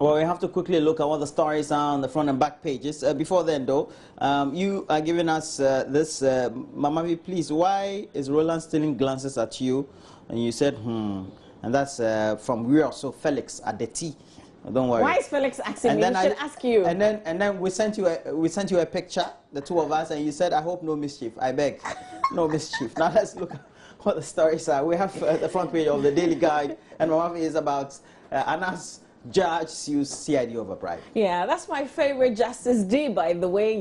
Well, we have to quickly look at what the stories are on the front and back pages. Before then, though, you are giving us this. Mama V, please, why is Roland stealing glances at you? And you said, and that's from Rio, so Felix at the T. Don't worry. Why is Felix asking me? We should ask you. And then we sent you a picture, the two of us, and you said, I hope no mischief. I beg, no mischief. Now let's look at what the stories are. We have the front page of the Daily Guide, and Mama V is about Anas judge sues CID over bribe. Yeah, that's my favorite Justice D, by the way.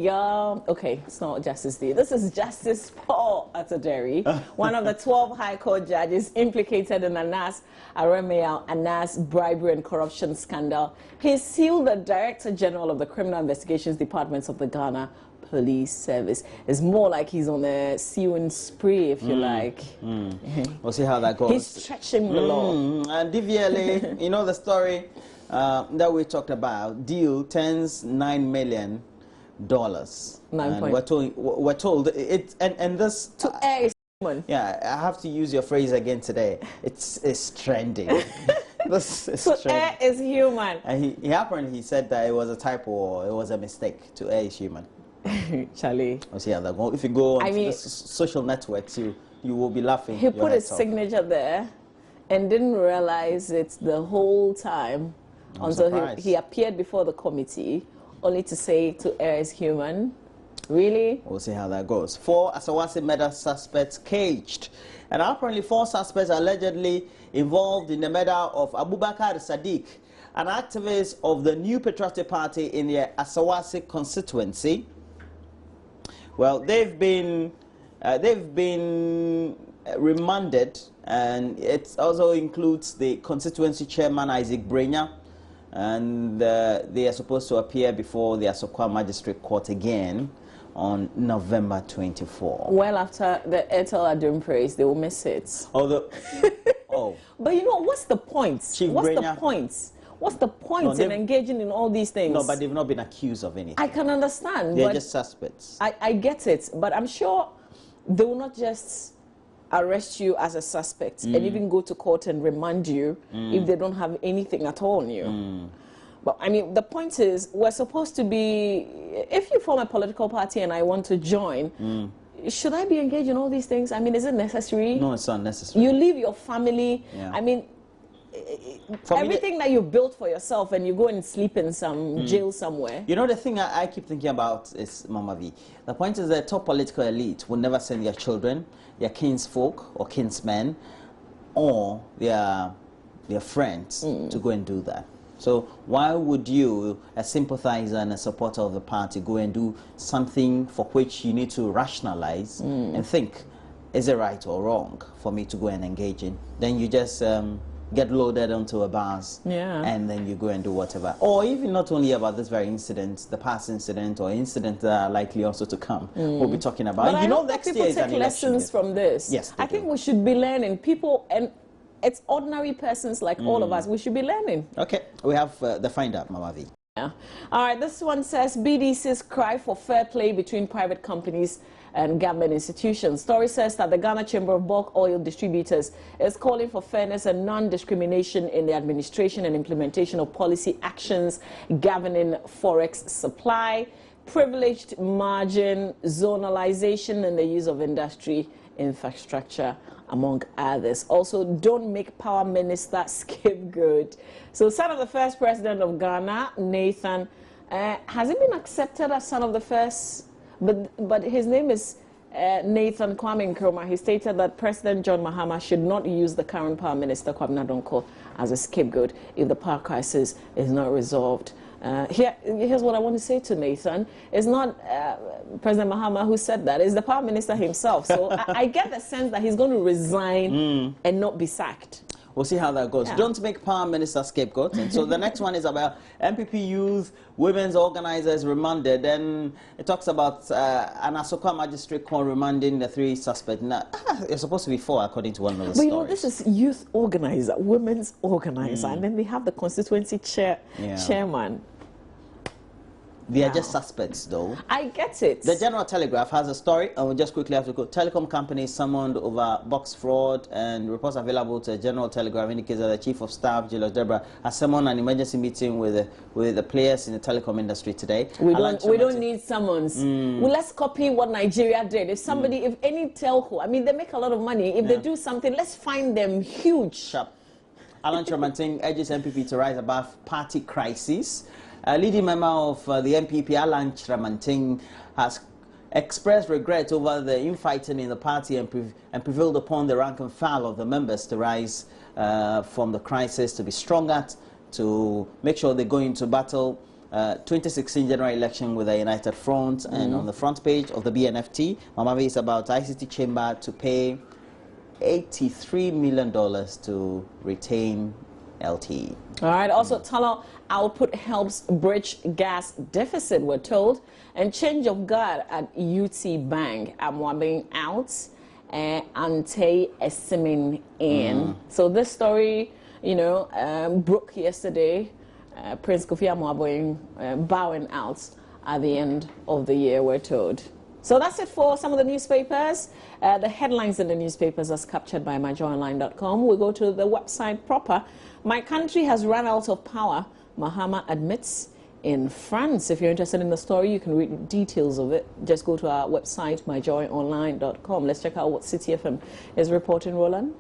Okay, it's not Justice D. This is Justice Paul Ataderi, one of the 12 High Court judges implicated in Anas bribery and corruption scandal. He sued the Director General of the Criminal Investigations Departments of the Ghana Police Service. It's more like he's on a suing spree, if you like. We'll see how that goes. He's stretching the law. And DVLA, you know the story that we talked about. Deal turns $9 million. And we're told it, and this to air. Yeah, I have to use your phrase again today. It's trending. This is to trending. air is human. And he said that it was a typo or it was a mistake. To air is human. Charlie. We'll see how that goes. If you go on the social networks, you will be laughing. He put his signature there and didn't realize it the whole time until he appeared before the committee, only to say to air is human. Really? We'll see how that goes. 4 Asawasi murder suspects caged. And apparently 4 suspects allegedly involved in the murder of Abubakar Sadiq, an activist of the New Patriotic Party in the Asawasi constituency. Well, they've been remanded, and it also includes the constituency chairman Isaac Brenya, and they are supposed to appear before the Asokwa Magistrate Court again on November 24. Well, after the Airtel Adum praise, they will miss it. But you know, what's the point? What's the point in engaging in all these things? No, but they've not been accused of anything. I can understand. They're just suspects. I get it, but I'm sure they will not just arrest you as a suspect and even go to court and remand you if they don't have anything at all on you. But I mean, the point is, we're supposed to be, if you form a political party and I want to join, should I be engaged in all these things? I mean, is it necessary? No, it's not necessary. You leave your family. Yeah. I mean, everything that you built for yourself, and you go and sleep in some jail somewhere. You know, the thing I keep thinking about is, Mama V, the point is that top political elite will never send their children, their kinsfolk or kinsmen, or their friends to go and do that. So why would you, a sympathizer and a supporter of the party, go and do something for which you need to rationalize and think, is it right or wrong for me to go and engage in? Then you just get loaded onto a bus, and then you go and do whatever. Or even not only about this very incident, the past incident or incident that are likely also to come, we'll be talking about. But you know, next year is an election. Lessons from this. Yes, I think we should be learning. People, and it's ordinary persons like all of us. We should be learning. Okay, we have the Find Out, Mama V. Yeah. All right, this one says, BDC's cry for fair play between private companies and government institutions. Story says that the Ghana Chamber of Bulk Oil Distributors is calling for fairness and non-discrimination in the administration and implementation of policy actions governing forex supply, privileged margin, zonalization, and the use of industry infrastructure, among others. Also, don't make Power Minister scapegoat. So, son of the first president of Ghana, Nathan, has he been accepted as son of the first? But his name is Nathan Kwame Nkrumah. He stated that President John Mahama should not use the current Power Minister, Kwabena Donkor, as a scapegoat if the power crisis is not resolved. Here's what I want to say to Nathan. It's not President Mahama who said that. It's the Power Minister himself. So I get the sense that he's going to resign and not be sacked. We'll see how that goes. Yeah. Don't make Prime Minister scapegoat. And so the next one is about MPP youth, women's organizers remanded. And it talks about an Asokwa Magistrate Court remanding the 3 suspects. Now, it's supposed to be 4 according to one of the stories. But you know, this is youth organizer, women's organizer. And then they have the constituency chairman. They are just suspects, though. I get it. The General Telegraph has a story, and we just quickly have to go. Telecom companies summoned over box fraud, and reports available to the General Telegraph indicates that the Chief of Staff, Julius Debra, has summoned an emergency meeting with the players in the telecom industry today. We don't need summons. Well, let's copy what Nigeria did. If somebody, if any telco, I mean, they make a lot of money. If they do something, let's find them huge. Sharp. Alan Chiramanting urges MPP to rise above party crisis. A leading member of the MPP, Alan Chiramanting, has expressed regret over the infighting in the party and prevailed upon the rank and file of the members to rise from the crisis, to be stronger, to make sure they go into battle 2016 general election with a united front. And on the front page of the BNFT, Mamavi is about ICT Chamber to pay $83 million to retain LTE. All right. Also, Tala output helps bridge gas deficit, we're told. And change of guard at UT Bank. Amwabing out and Ante Esimin in. So this story, you know, broke yesterday. Prince Kofi Amwabing bowing out at the end of the year, we're told. So that's it for some of the newspapers. The headlines in the newspapers as captured by myjoyonline.com. We go to the website proper. My country has run out of power, Mahama admits in France. If you're interested in the story, you can read details of it. Just go to our website, myjoyonline.com. Let's check out what City FM is reporting, Roland.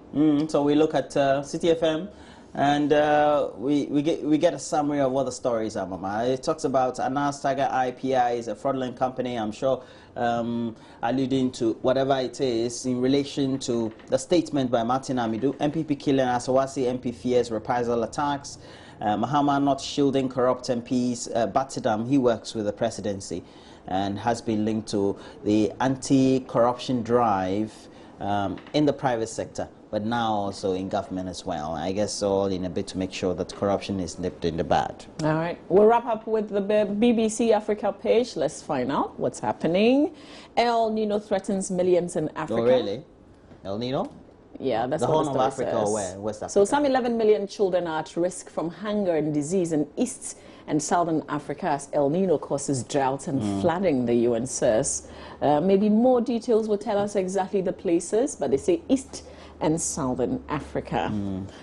So we look at City FM. And we get a summary of what the stories are, Mama. It talks about Anas Tiger IPI is a fraudulent company, I'm sure, alluding to whatever it is in relation to the statement by Martin Amidu. MPP killing Asawasi, MP fears reprisal attacks. Mahama not shielding corrupt MPs. Batidam, he works with the presidency and has been linked to the anti-corruption drive in the private sector, but now also in government as well. I guess all in a bit to make sure that corruption is nipped in the bud. All right. We'll wrap up with the BBC Africa page. Let's find out what's happening. El Nino threatens millions in Africa. Oh, really? El Nino? Yeah, that's the what whole of Africa or where? West Africa? So some 11 million children are at risk from hunger and disease in East and Southern Africa as El Nino causes drought and flooding, the UN says. Maybe more details will tell us exactly the places, but they say East and Southern Africa.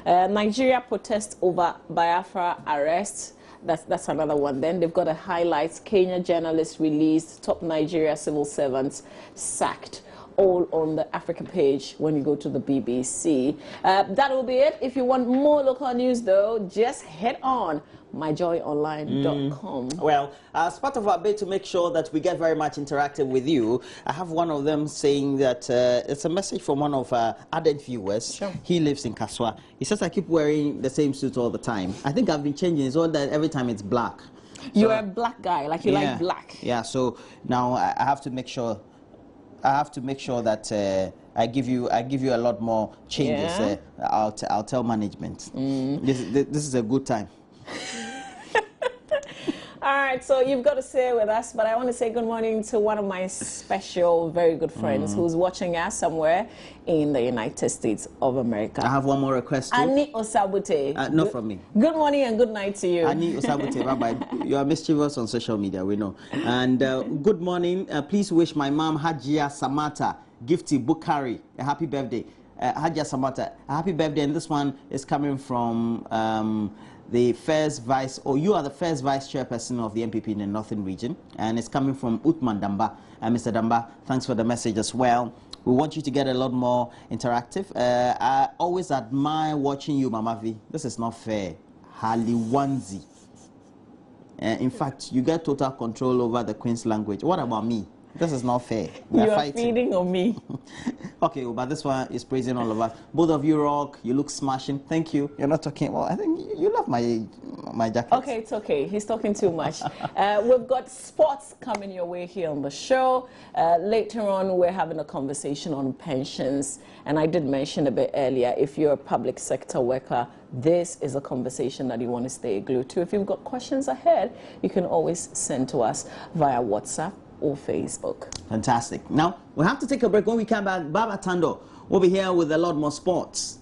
Nigeria protests over Biafra arrest. That's another one. Then they've got a highlights. Kenya journalists released, top Nigeria civil servants sacked. All on the Africa page when you go to the BBC. That will be it. If you want more local news, though, just head on myjoyonline.com. Well, as part of our bid to make sure that we get very much interactive with you, I have one of them saying that it's a message from one of our ardent viewers. Sure. He lives in Kaswa. He says, I keep wearing the same suit all the time. I think I've been changing it so that every time it's black. You're a black guy, like you like black. Yeah, so now I have to make sure that I give you a lot more changes. Yeah. I'll tell management. This is a good time. All right, so you've got to stay with us, but I want to say good morning to one of my special, very good friends who's watching us somewhere in the United States of America. I have one more request too. Annie Osabute. Not from me. Good morning and good night to you. Annie Osabute, bye-bye. You are mischievous on social media, we know. And good morning. Please wish my mom, Hajia Samata Gifty Bukari, a happy birthday. Hajia Samata, a happy birthday. And this one is coming from the first vice, or you are the first vice chairperson of the MPP in the Northern region, and it's coming from Utman Damba. Mr. Damba, thanks for the message as well. We want you to get a lot more interactive. I always admire watching you, Mama V. This is not fair. Haliwanzi. In fact, you get total control over the Queen's language. What about me? This is not fair. You are feeding on me. Okay, well, but this one is praising all of us. Both of you rock. You look smashing. Thank you. You're not talking. Well, I think you love my jacket. Okay, it's okay. He's talking too much. We've got sports coming your way here on the show. Later on, we're having a conversation on pensions. And I did mention a bit earlier, if you're a public sector worker, this is a conversation that you want to stay glued to. If you've got questions ahead, you can always send to us via WhatsApp or Facebook. Fantastic. Now, we have to take a break. When we come back, Baba Tando will be here with a lot more sports.